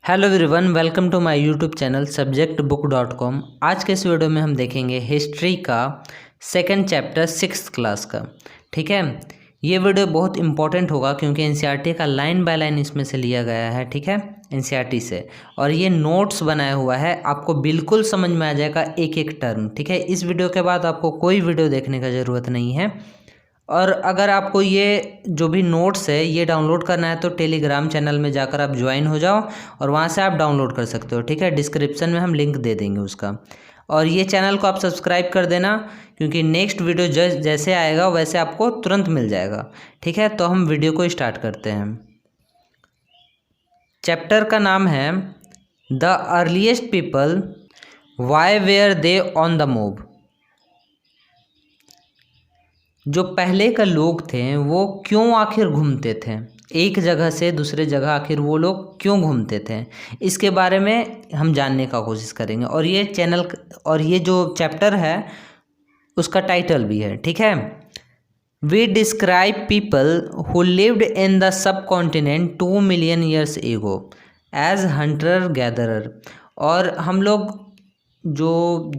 Hello everyone, welcome to my YouTube channel subjectbook.com। आज के इस वीडियो में हम देखेंगे हिस्ट्री का सेकंड चैप्टर 6th क्लास का। ठीक है, ये वीडियो बहुत इंपॉर्टेंट होगा क्योंकि एनसीईआरटी का लाइन बाय लाइन इसमें से लिया गया है। ठीक है, एनसीईआरटी से, और ये नोट्स बनाया हुआ है, आपको बिल्कुल समझ में आ जाएगा एक एक टर्म। ठीक है, इस वीडियो के बाद आपको कोई वीडियो देखने का ज़रूरत नहीं है। और अगर आपको ये जो भी नोट्स है ये डाउनलोड करना है तो टेलीग्राम चैनल में जाकर आप ज्वाइन हो जाओ और वहाँ से आप डाउनलोड कर सकते हो। ठीक है, डिस्क्रिप्शन में हम लिंक दे देंगे उसका। और ये चैनल को आप सब्सक्राइब कर देना क्योंकि नेक्स्ट वीडियो जैसे आएगा वैसे आपको तुरंत मिल जाएगा। ठीक है, तो हम वीडियो को स्टार्ट करते हैं। चैप्टर का नाम है the earliest people, why were they on the move. जो पहले का लोग थे वो क्यों आखिर घूमते थे, एक जगह से दूसरे जगह आखिर वो लोग क्यों घूमते थे, इसके बारे में हम जानने का कोशिश करेंगे। और ये चैनल और ये जो चैप्टर है उसका टाइटल भी है। ठीक है, we describe people who lived in the subcontinent 2 million years ago as hunter gatherer. और हम लोग जो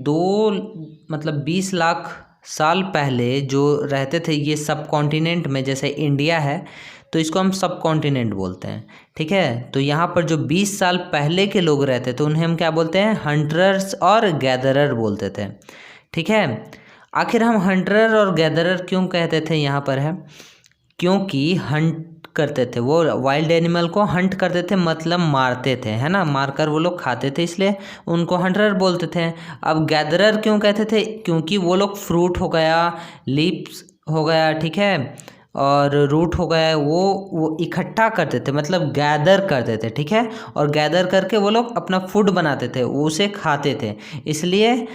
20 लाख साल पहले जो रहते थे ये सब कॉन्टिनेंट में, जैसे इंडिया है तो इसको हम सब कॉन्टिनेंट बोलते हैं। ठीक है, तो यहाँ पर जो 20 साल पहले के लोग रहते थे उन्हें हम क्या बोलते हैं, हंटर्स और गैदरर बोलते थे। ठीक है, आखिर हम हंटरर और गैदरर क्यों कहते थे यहाँ पर है, क्योंकि हंट करते थे, वो वाइल्ड एनिमल को हंट करते थे, मतलब मारते थे, है ना, मारकर वो लोग खाते थे, इसलिए उनको हंटरर बोलते थे। अब गैदरर क्यों कहते थे, क्योंकि वो लोग फ्रूट हो गया, लीव्स हो गया, ठीक है, और रूट हो गया, वो इकट्ठा करते थे, मतलब गैदर करते थे। ठीक है, और गैदर करके वो लोग अपना फूड बनाते थे, उसे खाते थे, इसलिए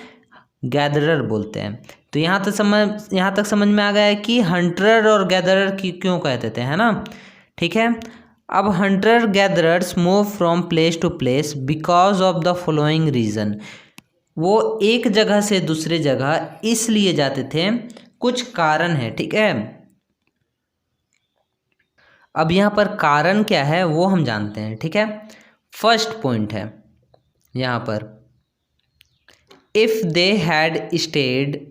गैदरर बोलते हैं। तो यहाँ तक समझ में आ गया है कि हंटर और गैदरर की क्यों कहते थे, है ना। ठीक है, अब hunter gatherers move from place to place because of the following reason. वो एक जगह से दूसरे जगह इसलिए जाते थे, कुछ कारण है। ठीक है, अब यहाँ पर कारण क्या है वो हम जानते हैं। ठीक है, फर्स्ट पॉइंट है यहाँ पर, if they had state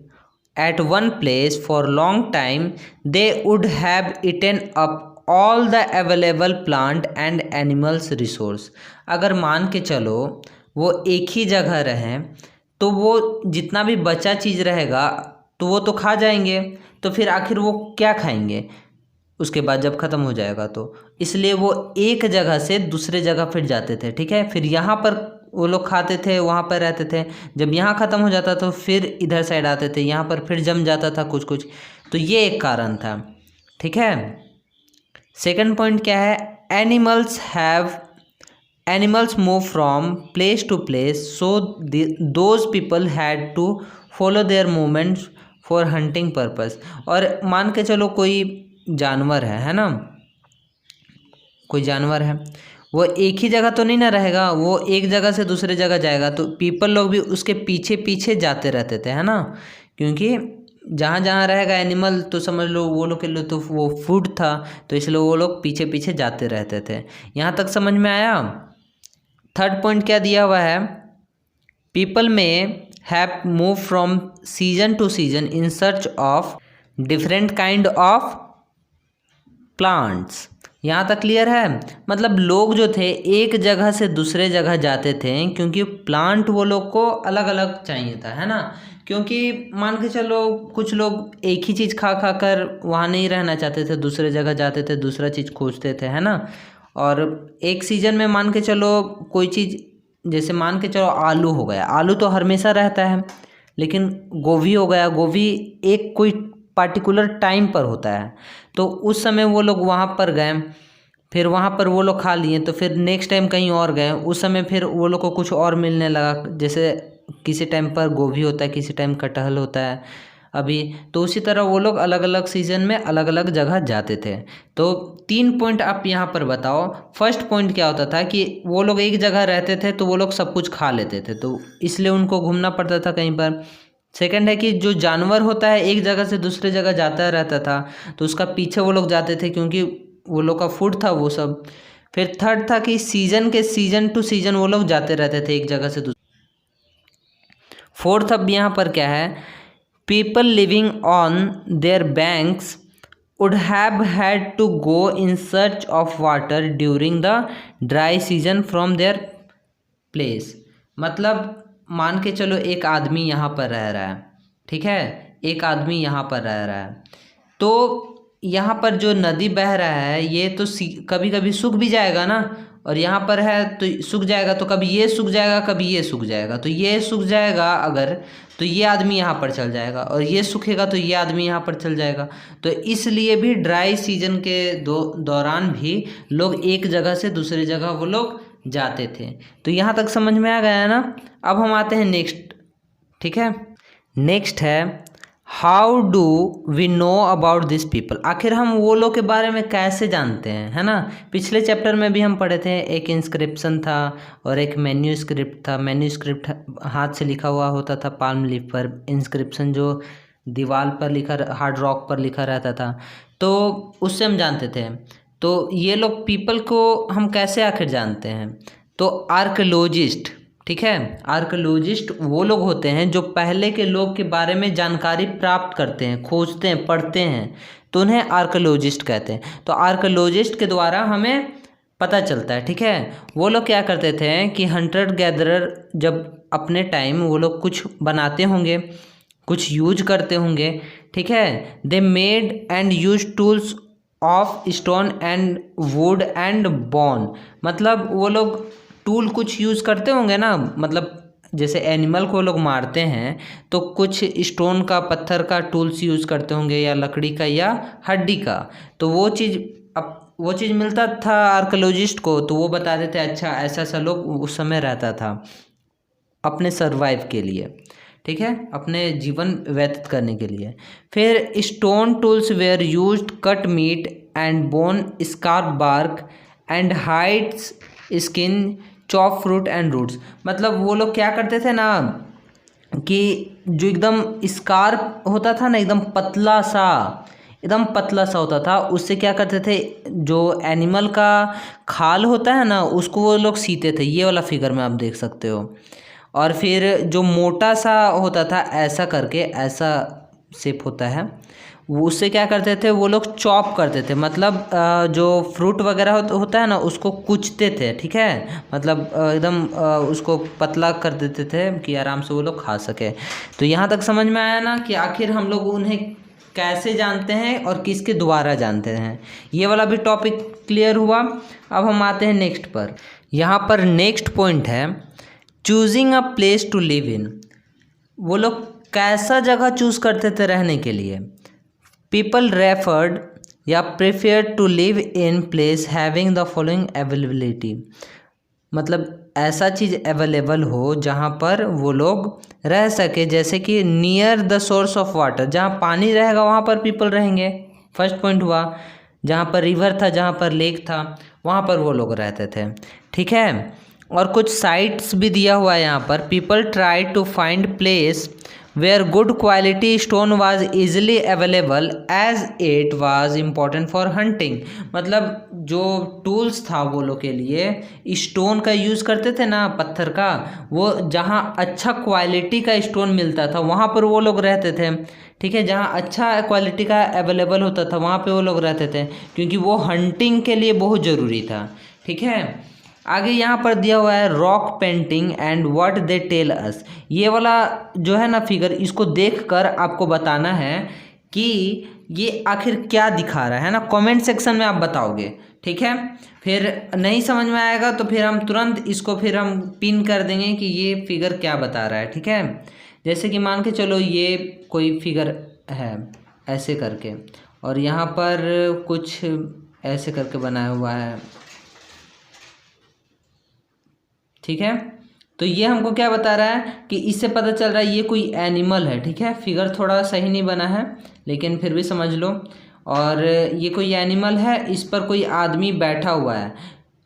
at one place for long time they would have eaten up all the available plant and animals resource। अगर मान के चलो वो एक ही जगह रहें तो वो जितना भी बचा चीज़ रहेगा तो वो तो खा जाएंगे, तो फिर आखिर वो क्या खाएंगे उसके बाद जब ख़त्म हो जाएगा। तो इसलिए वो एक जगह से दूसरे जगह फिर जाते थे। ठीक है, फिर यहाँ पर वो लोग खाते थे, वहाँ पर रहते थे, जब यहाँ ख़त्म हो जाता तो फिर इधर साइड आते थे, यहाँ पर फिर जम जाता था कुछ कुछ, तो ये एक कारण था। ठीक है, सेकंड पॉइंट क्या है, animals move from place to place so those people had to follow their movements for hunting purpose. और मान के चलो कोई जानवर है ना, कोई जानवर है, वो एक ही जगह तो नहीं ना रहेगा, वो एक जगह से दूसरे जगह जाएगा, तो पीपल लोग भी उसके पीछे पीछे जाते रहते थे, है ना, क्योंकि जहाँ जहाँ रहेगा एनिमल तो समझ लो वो लोग के लिए तो वो फूड था, तो इसलिए वो लोग पीछे पीछे जाते रहते थे। यहाँ तक समझ में आया। थर्ड पॉइंट क्या दिया हुआ है, पीपल में have move from season two season in search of different kind of plants. यहाँ तक क्लियर है, मतलब लोग जो थे एक जगह से दूसरे जगह जाते थे क्योंकि प्लांट वो लोग को अलग अलग चाहिए था, है ना, क्योंकि मान के चलो कुछ लोग एक ही चीज़ खा खा कर वहाँ नहीं रहना चाहते थे, दूसरे जगह जाते थे, दूसरा चीज़ खोजते थे, है ना। और एक सीजन में मान के चलो कोई चीज़, जैसे मान के चलो आलू हो गया, आलू तो हमेशा रहता है, लेकिन गोभी हो गया, गोभी एक कोई पार्टिकुलर टाइम पर होता है, तो उस समय वो लोग वहाँ पर गए, फिर वहाँ पर वो लोग खा लिए, तो फिर नेक्स्ट टाइम कहीं और गए, उस समय फिर वो लोग को कुछ और मिलने लगा, जैसे किसी टाइम पर गोभी होता है, किसी टाइम कटहल होता है अभी, तो उसी तरह वो लोग अलग अलग सीजन में अलग अलग जगह जाते थे। तो 3 पॉइंट आप यहाँ पर बताओ। फर्स्ट पॉइंट क्या होता था कि वो लोग एक जगह रहते थे तो वो लोग सब कुछ खा लेते थे, तो इसलिए उनको घूमना पड़ता था कहीं पर। सेकंड है कि जो जानवर होता है एक जगह से दूसरे जगह जाता रहता था, तो उसका पीछे वो लोग जाते थे क्योंकि वो लोग का फूड था वो सब। फिर थर्ड था कि सीजन टू सीजन वो लोग जाते रहते थे एक जगह से दूसरी। फोर्थ अब यहाँ पर क्या है, people living on their banks would have had to go in search of water during the dry season from their place। मतलब मान के चलो एक आदमी यहाँ पर रह रहा है, ठीक है, एक आदमी यहाँ पर रह रहा है, तो यहाँ पर जो नदी बह रहा है ये तो कभी कभी सूख भी जाएगा ना, और यहाँ पर है तो सूख जाएगा, तो कभी ये सूख जाएगा कभी ये सूख जाएगा, तो ये सूख जाएगा अगर तो ये आदमी यहाँ पर चल जाएगा, और ये सूखेगा तो ये आदमी यहाँ पर चल जाएगा। तो इसलिए भी ड्राई सीजन के दौरान भी लोग एक जगह से दूसरी जगह वो लोग जाते थे। तो यहाँ तक समझ में आ गया है ना। अब हम आते हैं नेक्स्ट, ठीक है। नेक्स्ट है how do we know about this people, आखिर हम वो लोग के बारे में कैसे जानते हैं, है ना। पिछले चैप्टर में भी हम पढ़े थे, एक इंस्क्रिप्शन था और एक मैन्यूस्क्रिप्ट था। मैन्यूस्क्रिप्ट हाथ से लिखा हुआ होता था पाल्म लीफ पर, इंस्क्रिप्शन जो दीवार पर लिखा, हार्ड रॉक पर लिखा रहता था, तो उससे हम जानते थे। तो ये लोग पीपल को हम कैसे आखिर जानते हैं, तो आर्कियोलॉजिस्ट, ठीक है, आर्कियोलॉजिस्ट वो लोग होते हैं जो पहले के लोग के बारे में जानकारी प्राप्त करते हैं, खोजते हैं, पढ़ते हैं, तो उन्हें आर्कियोलॉजिस्ट कहते हैं। तो आर्कियोलॉजिस्ट के द्वारा हमें पता चलता है, ठीक है। वो लोग क्या करते थे कि हंटर गैदरर जब अपने टाइम वो लोग कुछ बनाते होंगे, कुछ यूज करते होंगे, ठीक है, they made and use tools of stone and would and bone, मतलब वो लोग टूल कुछ यूज़ करते होंगे ना, मतलब जैसे एनिमल को लोग मारते हैं तो कुछ स्टोन का, पत्थर का टूल्स यूज़ करते होंगे, या लकड़ी का या हड्डी का। तो वो चीज़ मिलता था आर्कियोलॉजिस्ट को, तो वो बताते थे अच्छा ऐसा ऐसा लोग उस समय रहता था अपने सर्वाइव के लिए, ठीक है, अपने जीवन व्यतीत करने के लिए। फिर stone tools were used cut meat and bone, scrape bark and hides skin, chop fruit and roots, मतलब वो लोग क्या करते थे ना कि जो एकदम स्कार्प होता था ना, एकदम पतला सा होता था, उससे क्या करते थे, जो एनिमल का खाल होता है ना उसको वो लोग सीते थे, ये वाला फिगर में आप देख सकते हो। और फिर जो मोटा सा होता था, ऐसा करके, ऐसा शेप होता है, वो उससे क्या करते थे वो लोग, चॉप करते थे, मतलब जो फ्रूट वगैरह होता है ना उसको कुचते थे, ठीक है, मतलब एकदम उसको पतला कर देते थे कि आराम से वो लोग खा सके। तो यहाँ तक समझ में आया ना कि आखिर हम लोग उन्हें कैसे जानते हैं और किसके द्वारा जानते हैं। ये वाला भी टॉपिक क्लियर हुआ। अब हम आते हैं नेक्स्ट पर। यहाँ पर नेक्स्ट पॉइंट है choosing a place to live in. वो लोग कैसा जगह चूज़ करते थे रहने के लिए। पीपल रेफर्ड या prefer to live in place having the following availability, मतलब ऐसा चीज़ अवेलेबल हो जहाँ पर वो लोग रह सके, जैसे कि near the source of water, जहाँ पानी रहेगा वहाँ पर पीपल रहेंगे, फर्स्ट पॉइंट हुआ। जहाँ पर रिवर था, जहाँ पर लेक था, वहाँ पर वो लोग रहते थे, ठीक है। और कुछ साइट्स भी दिया हुआ है यहाँ पर। People try to find place where good quality stone was easily available as it was important for hunting, मतलब जो टूल्स था वो लोग के लिए स्टोन का यूज़ करते थे ना, पत्थर का, वो जहाँ अच्छा क्वालिटी का स्टोन मिलता था वहाँ पर वो लोग रहते थे, ठीक है। जहाँ अच्छा क्वालिटी का अवेलेबल होता था वहाँ पे वो लोग रहते थे, क्योंकि वो हंटिंग के लिए बहुत ज़रूरी था, ठीक है। आगे यहाँ पर दिया हुआ है rock painting and what they tell us. ये वाला जो है ना फिगर, इसको देखकर आपको बताना है कि ये आखिर क्या दिखा रहा है ना, कमेंट सेक्शन में आप बताओगे, ठीक है। फिर नहीं समझ में आएगा तो फिर हम तुरंत इसको फिर हम पिन कर देंगे कि ये फिगर क्या बता रहा है, ठीक है। जैसे कि मान के चलो ये कोई फिगर है ऐसे करके, और यहाँ पर कुछ ऐसे करके बनाया हुआ है, ठीक है। तो ये हमको क्या बता रहा है कि इससे पता चल रहा है ये कोई एनिमल है, ठीक है। फिगर थोड़ा सही नहीं बना है लेकिन फिर भी समझ लो। और ये कोई एनिमल है, इस पर कोई आदमी बैठा हुआ है,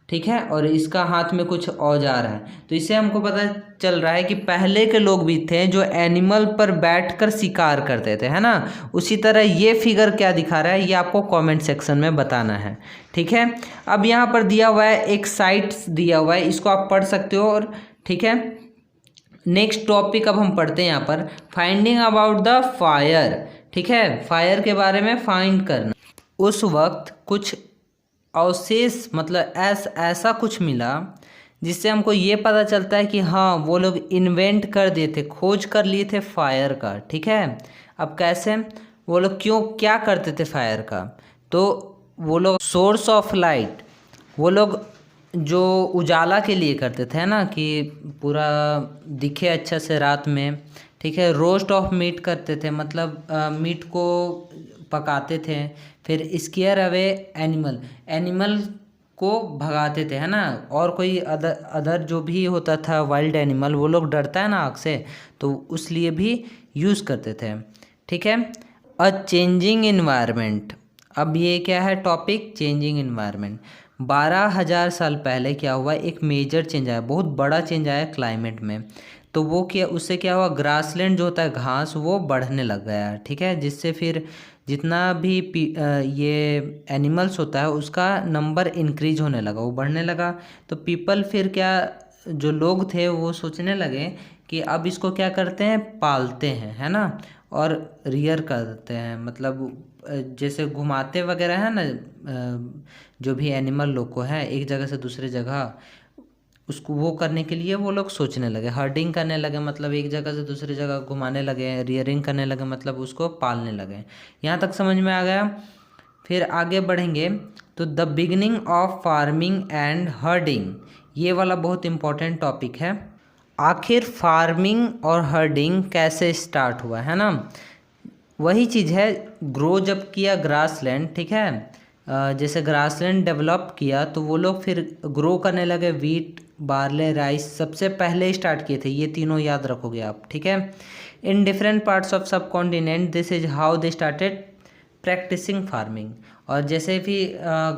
ठीक है, और इसका हाथ में कुछ औजार है। तो इससे हमको पता चल रहा है कि पहले के लोग भी थे जो एनिमल पर बैठकर शिकार करते थे, है ना। उसी तरह ये फिगर क्या दिखा रहा है ये आपको कमेंट सेक्शन में बताना है, ठीक है। अब यहाँ पर दिया हुआ है एक साइट दिया हुआ है, इसको आप पढ़ सकते हो। और ठीक है, नेक्स्ट टॉपिक अब हम पढ़ते हैं यहाँ पर फाइंडिंग अबाउट द फायर। ठीक है, फायर के बारे में फाइंड करना। उस वक्त कुछ अवशेष मतलब ऐसा कुछ मिला जिससे हमको ये पता चलता है कि हाँ वो लोग इन्वेंट कर दिए थे, खोज कर लिए थे फायर का। ठीक है, अब कैसे वो लोग क्यों क्या करते थे फायर का, तो वो लोग सोर्स ऑफ लाइट, वो लोग जो उजाला के लिए करते थे ना कि पूरा दिखे अच्छा से रात में। ठीक है, रोस्ट ऑफ मीट करते थे, मतलब मीट को पकाते थे। फिर स्केयर अवे एनिमल को भगाते थे, है ना। और कोई अदर जो भी होता था वाइल्ड एनिमल, वो लोग डरता है ना आग से, तो उस लिए भी यूज़ करते थे। ठीक है, अ चेंजिंग इन्वायरमेंट। अब ये क्या है टॉपिक, चेंजिंग इन्वायरमेंट। 12,000 साल पहले क्या हुआ, एक मेजर चेंज आया, बहुत बड़ा चेंज आया क्लाइमेट में। तो वो क्या, उससे क्या हुआ, ग्रासलैंड जो होता है घास वो बढ़ने लग गया। ठीक है, जिससे फिर जितना भी ये एनिमल्स होता है उसका नंबर इंक्रीज होने लगा, वो बढ़ने लगा। तो पीपल फिर क्या, जो लोग थे वो सोचने लगे कि अब इसको क्या करते हैं, पालते हैं, है ना, और रियर करते हैं, मतलब जैसे घुमाते वगैरह है ना, जो भी एनिमल लोग को है एक जगह से दूसरे जगह, उसको वो करने के लिए वो लोग सोचने लगे, हर्डिंग करने लगे, मतलब एक जगह से दूसरी जगह घुमाने लगे, रियरिंग करने लगे, मतलब उसको पालने लगे। यहाँ तक समझ में आ गया। फिर आगे बढ़ेंगे तो the beginning of farming and herding, ये वाला बहुत इंपॉर्टेंट टॉपिक है। आखिर फार्मिंग और हर्डिंग कैसे स्टार्ट हुआ, है ना। वही चीज़ है, ग्रो जब किया ग्रासलैंड, ठीक है, जैसे ग्रासलैंड डेवलप किया तो वो लोग फिर ग्रो करने लगे, वीट बार्ले राइस सबसे पहले स्टार्ट किए थे, ये तीनों याद रखोगे आप। ठीक है, in different parts of subcontinent this is how they started practising farming. और जैसे भी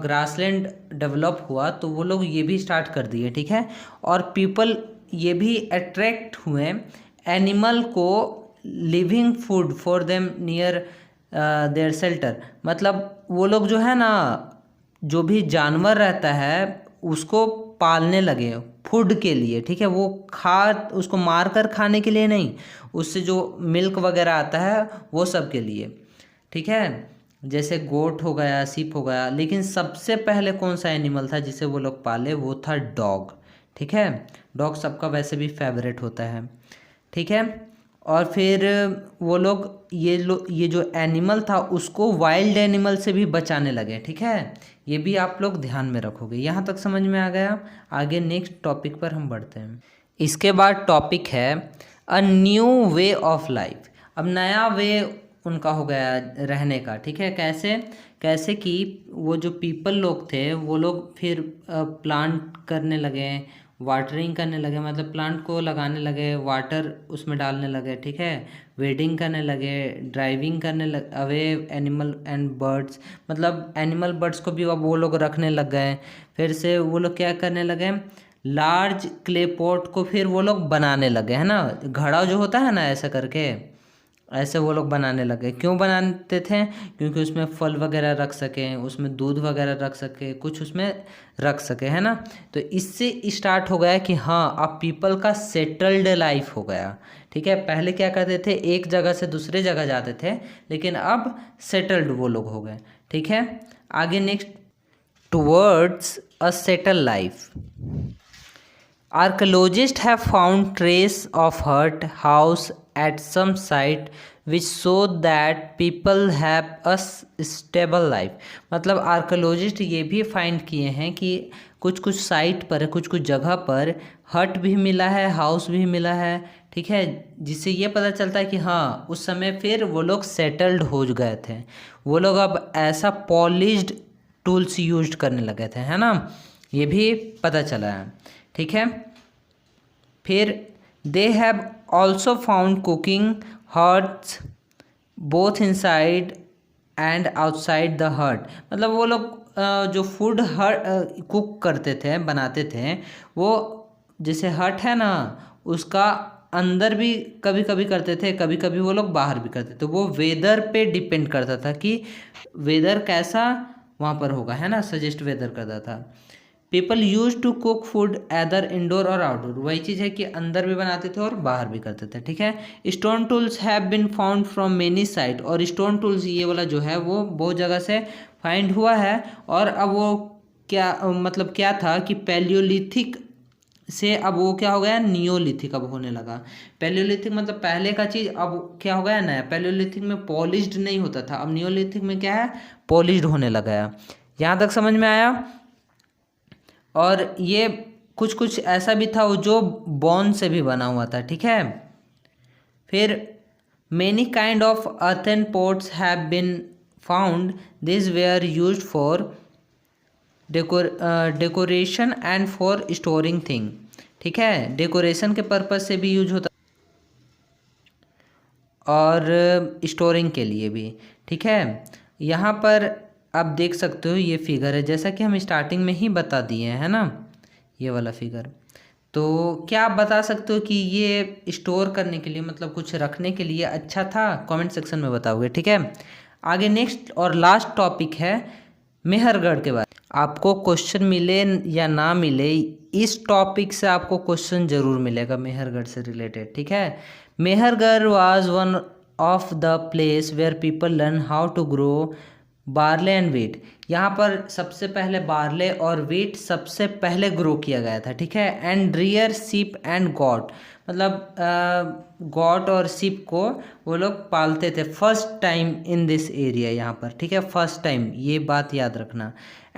ग्रासलैंड डेवलप हुआ तो वो लोग ये भी स्टार्ट कर दिए। ठीक है, और पीपल ये भी अट्रैक्ट हुए एनिमल को living food for them near their shelter, मतलब वो लोग जो है ना, जो भी जानवर रहता है उसको पालने लगे फूड के लिए। ठीक है, वो उसको मार कर खाने के लिए नहीं, उससे जो मिल्क वगैरह आता है वो सब के लिए। ठीक है, जैसे गोट हो गया, सीप हो गया, लेकिन सबसे पहले कौन सा एनिमल था जिसे वो लोग पाले, वो था डॉग। ठीक है, डॉग सबका वैसे भी फेवरेट होता है। ठीक है, और फिर वो लोग ये जो एनिमल था उसको वाइल्ड एनिमल से भी बचाने लगे। ठीक है, ये भी आप लोग ध्यान में रखोगे। यहाँ तक समझ में आ गया। आगे नेक्स्ट टॉपिक पर हम बढ़ते हैं। इसके बाद टॉपिक है a new way of life. अब नया वे उनका हो गया रहने का। ठीक है, कैसे कि वो जो पीपल लोग थे वो लोग फिर प्लांट करने लगे, वाटरिंग करने लगे, मतलब प्लांट को लगाने लगे, वाटर उसमें डालने लगे। ठीक है, वेडिंग करने लगे, ड्राइविंग करने लगे अवे एनिमल एंड बर्ड्स, मतलब एनिमल बर्ड्स को भी अब वो लोग रखने लग गए। फिर से वो लोग क्या करने लगे, लार्ज क्ले पॉट को फिर वो लोग बनाने लगे, है ना, घड़ा जो होता है ना ऐसा करके, ऐसे वो लोग बनाने लगे। क्यों बनाते थे, क्योंकि उसमें फल वगैरह रख सकें, उसमें दूध वगैरह रख सके, कुछ उसमें रख सके, है ना। तो इससे स्टार्ट हो गया कि हाँ अब पीपल का सेटल्ड लाइफ हो गया। ठीक है, पहले क्या करते थे, एक जगह से दूसरे जगह जाते थे, लेकिन अब सेटल्ड वो लोग हो गए। ठीक है, आगे next, towards a settle life. Archaeologists have found trace of hut house at some site which show that people have a stable life। मतलब आर्कोलॉजिस्ट ये भी फाइंड किए हैं कि कुछ कुछ साइट पर, कुछ कुछ जगह पर हट भी मिला है, हाउस भी मिला है। ठीक है, जिससे ये पता चलता है कि हाँ उस समय फिर वो लोग सेटल्ड हो गए थे, वो लोग अब ऐसा पॉलिश्ड टूल्स यूज करने लगे थे, है ना, ये भी पता चला है। ठीक है, फिर they have also found cooking hearths both inside and outside the hut, मतलब वो लोग जो फूड कुक करते थे, बनाते थे, वो जैसे हट है ना, उसका अंदर भी कभी कभी करते थे, कभी कभी वो लोग बाहर भी करते थे। वो वेदर पे डिपेंड करता था कि वेदर कैसा वहाँ पर होगा, है ना, सजेस्ट वेदर करता था। People use to cook food either indoor और आउटडोर, वही चीज़ है कि अंदर भी बनाते थे और बाहर भी करते थे, ठीक है। Stone tools have been found from many site, और स्टोन टूल्स ये वाला जो है वो बहुत जगह से फाइंड हुआ है। और अब वो क्या मतलब क्या था कि पैलियोलिथिक से अब वो क्या हो गया, नियोलिथिक अब होने लगा। पैलियोलिथिक मतलब पहले का चीज़ अब क्या हो गया नया। पैलियोलिथिक में पॉलिश्ड नहीं होता था, अब नियोलिथिक में क्या है, पॉलिश्ड होने लगा है। यहाँ तक समझ में आया। और ये कुछ कुछ ऐसा भी था वो जो बोन से भी बना हुआ था, ठीक है। फिर many kind of earthen pots have been found, this were used for decoration and for storing thing, ठीक है। डेकोरेशन के पर्पज से भी यूज होता और स्टोरिंग के लिए भी, ठीक है। यहाँ पर आप देख सकते हो ये फिगर है, जैसा कि हम स्टार्टिंग में ही बता दिए हैं, है ना, ये वाला फिगर। तो क्या आप बता सकते हो कि ये स्टोर करने के लिए मतलब कुछ रखने के लिए अच्छा था? कमेंट सेक्शन में बताओगे, ठीक है। आगे नेक्स्ट और लास्ट टॉपिक है मेहरगढ़ के बारे में। आपको क्वेश्चन मिले या ना मिले, इस टॉपिक से आपको क्वेश्चन जरूर मिलेगा मेहरगढ़ से रिलेटेड, ठीक है। Mehrgarh was one of the place where people learn how to grow barley and wheat. यहाँ पर सबसे पहले बार्ले और वीट सबसे पहले ग्रो किया गया था, ठीक है। एंड रियर सीप एंड गॉट, मतलब गॉट और सीप को वो लोग पालते थे first time in this area, यहाँ पर, ठीक है, फर्स्ट टाइम, ये बात याद रखना।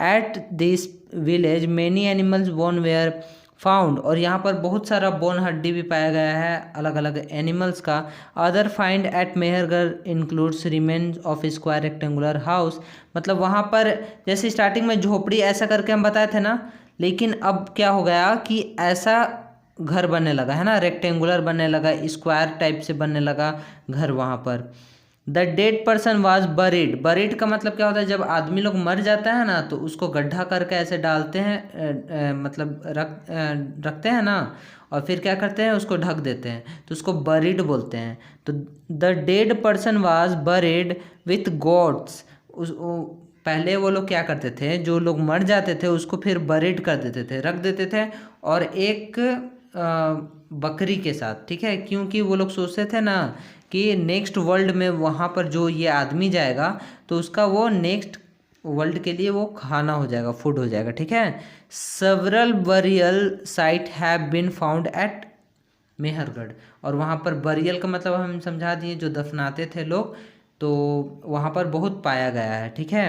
At this village many animals bone were found, और यहाँ पर बहुत सारा बोन हड्डी भी पाया गया है अलग अलग एनिमल्स का। Other find at Mehrgarh includes remains of square rectangular house, मतलब वहाँ पर जैसे स्टार्टिंग में झोपड़ी ऐसा करके हम बताए थे ना, लेकिन अब क्या हो गया कि ऐसा घर बनने लगा, है ना, रेक्टेंगुलर बनने लगा, स्क्वायर टाइप से बनने लगा घर वहाँ पर। The dead person was buried, buried का मतलब क्या होता है, जब आदमी लोग मर जाता है ना तो उसको गड्ढा करके ऐसे डालते हैं, मतलब रखते हैं ना, और फिर क्या करते हैं, उसको ढक देते हैं, तो उसको बरीड बोलते हैं। तो the dead person was buried with gods, पहले वो लोग क्या करते थे, जो लोग मर जाते थे उसको फिर बरीड कर देते थे, रख देते थे, और एक बकरी के साथ, ठीक है। क्योंकि वो लोग सोचते थे ना कि नेक्स्ट वर्ल्ड में वहाँ पर जो ये आदमी जाएगा तो उसका वो नेक्स्ट वर्ल्ड के लिए वो खाना हो जाएगा, फूड हो जाएगा, ठीक है। Several burial site have been found at Mehrgarh, और वहाँ पर बरियल का मतलब हम समझा दिए, जो दफनाते थे लोग, तो वहाँ पर बहुत पाया गया है, ठीक है।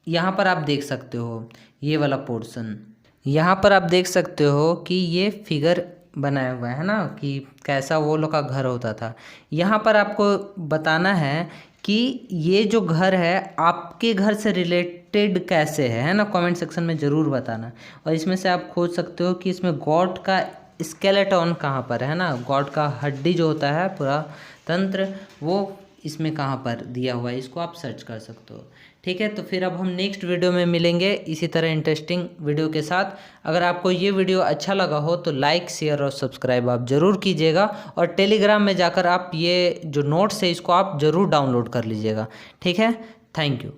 यहाँ पर आप देख सकते हो ये वाला पोर्शन, यहाँ पर आप देख सकते हो कि ये फिगर बनाया हुआ है ना कि कैसा वो लोग का घर होता था। यहाँ पर आपको बताना है कि ये जो घर है आपके घर से रिलेटेड कैसे है ना, कमेंट सेक्शन में ज़रूर बताना। और इसमें से आप खोज सकते हो कि इसमें गॉड का स्केलेटन कहाँ पर है ना, गॉड का हड्डी जो होता है पूरा तंत्र, वो इसमें कहाँ पर दिया हुआ है, इसको आप सर्च कर सकते हो, ठीक है। तो फिर अब हम नेक्स्ट वीडियो में मिलेंगे इसी तरह इंटरेस्टिंग वीडियो के साथ। अगर आपको ये वीडियो अच्छा लगा हो तो लाइक, शेयर और सब्सक्राइब आप ज़रूर कीजिएगा, और टेलीग्राम में जाकर आप ये जो नोट्स है इसको आप ज़रूर डाउनलोड कर लीजिएगा, ठीक है। Thank you.